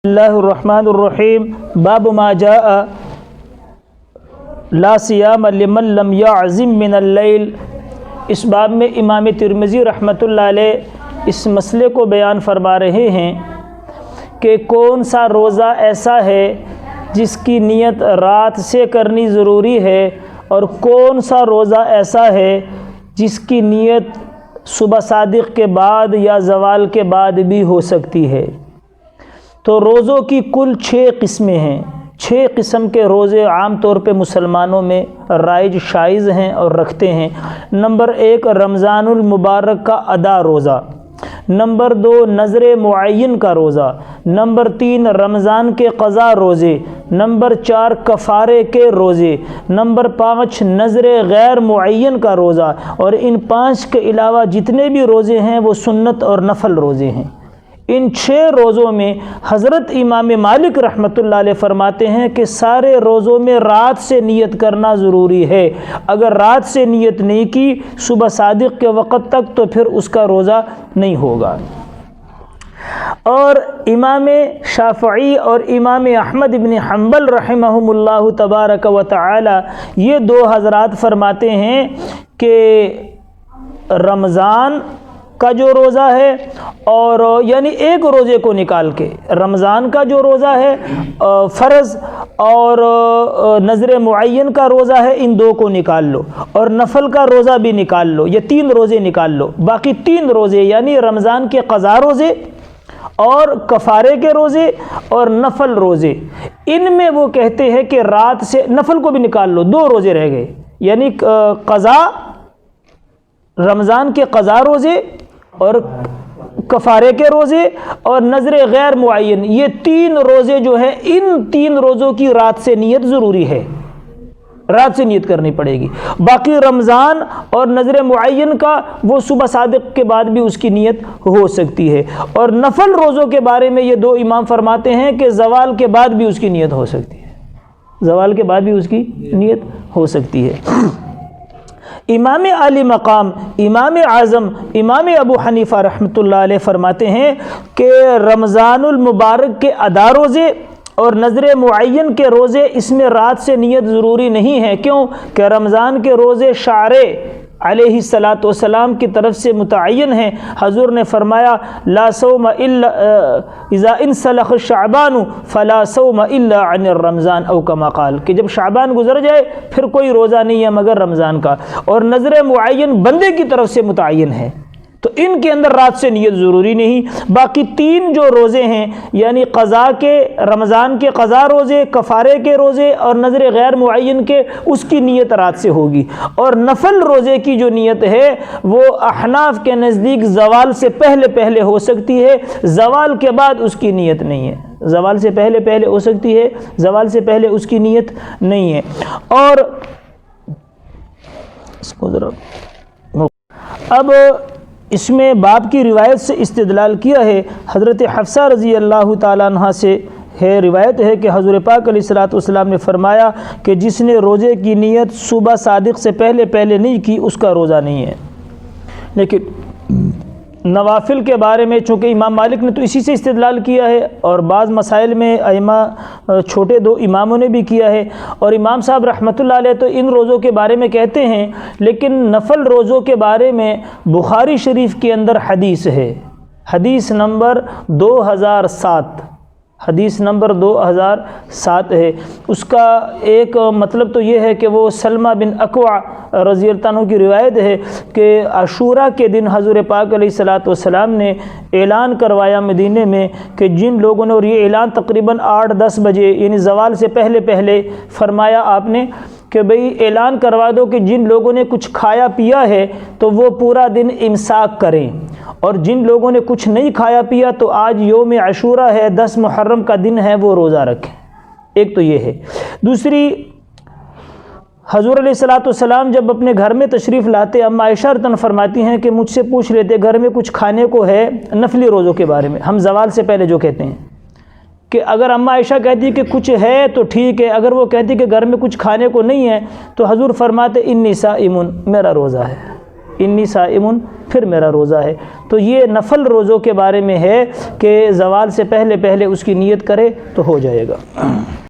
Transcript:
اللہ الرحمن الرحیم باب ما جاء لا صیام لمن لم یعزم من اللیل۔ اس باب میں امام ترمذی رحمۃ اللہ علیہ اس مسئلے کو بیان فرما رہے ہیں کہ کون سا روزہ ایسا ہے جس کی نیت رات سے کرنی ضروری ہے اور کون سا روزہ ایسا ہے جس کی نیت صبح صادق کے بعد یا زوال کے بعد بھی ہو سکتی ہے۔ تو روزوں کی کل 6 قسمیں ہیں۔ 6 قسم کے روزے عام طور پہ مسلمانوں میں رائج شائز ہیں اور رکھتے ہیں۔ نمبر 1 رمضان المبارک کا ادا روزہ، نمبر 2 نذر معین کا روزہ، نمبر 3 رمضان کے قضا روزے، نمبر 4 کفارے کے روزے، نمبر 5 نذر غیر معین کا روزہ، اور ان 5 کے علاوہ جتنے بھی روزے ہیں وہ سنت اور نفل روزے ہیں۔ ان 6 روزوں میں حضرت امام مالک رحمۃ اللہ علیہ فرماتے ہیں کہ سارے روزوں میں رات سے نیت کرنا ضروری ہے۔ اگر رات سے نیت نہیں کی صبح صادق کے وقت تک تو پھر اس کا روزہ نہیں ہوگا۔ اور امام شافعی اور امام احمد بن حنبل رحمہم اللہ تبارک و تعالی یہ 2 حضرات فرماتے ہیں کہ رمضان کا جو روزہ ہے اور یعنی ایک روزے کو نکال کے رمضان کا جو روزہ ہے فرض اور نذر معین کا روزہ ہے، ان 2 کو نکال لو، اور نفل کا روزہ بھی نکال لو، یہ 3 روزے نکال لو۔ باقی 3 روزے یعنی رمضان کے قضا روزے اور کفارے کے روزے اور نفل روزے، ان میں وہ کہتے ہیں کہ رات سے نفل کو بھی نکال لو، 2 روزے رہ گئے، یعنی قضا رمضان کے قضا روزے اور کفارے کے روزے اور نذر غیر معین، یہ 3 روزے جو ہیں ان 3 روزوں کی رات سے نیت ضروری ہے، رات سے نیت کرنی پڑے گی۔ باقی رمضان اور نذر معین کا وہ صبح صادق کے بعد بھی اس کی نیت ہو سکتی ہے، اور نفل روزوں کے بارے میں یہ 2 امام فرماتے ہیں کہ زوال کے بعد بھی اس کی نیت ہو سکتی ہے، زوال کے بعد بھی اس کی نیت ہو سکتی ہے۔ امام علی مقام امام اعظم امام ابو حنیفہ رحمۃ اللہ علیہ فرماتے ہیں کہ رمضان المبارک کے ادا روزے اور نذر معین کے روزے اس میں رات سے نیت ضروری نہیں ہے۔ کیوں کہ رمضان کے روزے شعرے علیہ الصلاۃ والسلام کی طرف سے متعین ہیں۔ حضور نے فرمایا لا صوم الا اذا انسلخ شعبان فلا صوم الا عن الرمضان او کما قال، کہ جب شعبان گزر جائے پھر کوئی روزہ نہیں ہے مگر رمضان کا۔ اور نذر معین بندے کی طرف سے متعین ہے، تو ان کے اندر رات سے نیت ضروری نہیں۔ باقی 3 جو روزے ہیں یعنی قضا کے رمضان کے قضا روزے، کفارے کے روزے اور نذر غیر معین کے، اس کی نیت رات سے ہوگی۔ اور نفل روزے کی جو نیت ہے وہ احناف کے نزدیک زوال سے پہلے ہو سکتی ہے، زوال کے بعد اس کی نیت نہیں ہے۔ زوال سے پہلے ہو سکتی ہے، زوال سے پہلے اس کی نیت نہیں ہے۔ اور اس کو ذرا اب اس میں باب کی روایت سے استدلال کیا ہے۔ حضرت حفصہ رضی اللہ تعالیٰ عنہ سے روایت ہے کہ حضور پاک علیہ الصلوۃ والسلام نے فرمایا کہ جس نے روزے کی نیت صبح صادق سے پہلے نہیں کی اس کا روزہ نہیں ہے۔ لیکن نوافل کے بارے میں چونکہ امام مالک نے تو اسی سے استدلال کیا ہے، اور بعض مسائل میں ائمہ چھوٹے 2 اماموں نے بھی کیا ہے، اور امام صاحب رحمۃ اللہ علیہ تو ان روزوں کے بارے میں کہتے ہیں، لیکن نفل روزوں کے بارے میں بخاری شریف کے اندر حدیث ہے، حدیث نمبر 2007، حدیث نمبر 2007 ہے۔ اس کا ایک مطلب تو یہ ہے کہ وہ سلمہ بن اکوع رضی اللہ عنہ کی روایت ہے کہ عاشوراء کے دن حضور پاک علیہ الصلوۃ والسلام نے اعلان کروایا مدینے میں کہ جن لوگوں نے، اور یہ اعلان تقریباً 8-10 بجے یعنی زوال سے پہلے فرمایا آپ نے کہ بھئی اعلان کروا دو کہ جن لوگوں نے کچھ کھایا پیا ہے تو وہ پورا دن امساک کریں، اور جن لوگوں نے کچھ نہیں کھایا پیا تو آج یوم عاشوراء ہے، 10 محرم کا دن ہے، وہ روزہ رکھیں۔ ایک تو یہ ہے۔ دوسری، حضور علیہ الصلوۃ والسلام جب اپنے گھر میں تشریف لاتے، اما عائشہ رضی اللہ عنہا فرماتی ہیں کہ مجھ سے پوچھ لیتے گھر میں کچھ کھانے کو ہے، نفلی روزوں کے بارے میں، ہم زوال سے پہلے جو کہتے ہیں، کہ اگر اما عائشہ کہتی کہ کچھ ہے تو ٹھیک ہے، اگر وہ کہتی کہ گھر میں کچھ کھانے کو نہیں ہے تو حضور فرماتے انی صائم، میرا روزہ ہے، انی صائم پھر میرا روزہ ہے۔ تو یہ نفل روزوں کے بارے میں ہے کہ زوال سے پہلے پہلے اس کی نیت کرے تو ہو جائے گا۔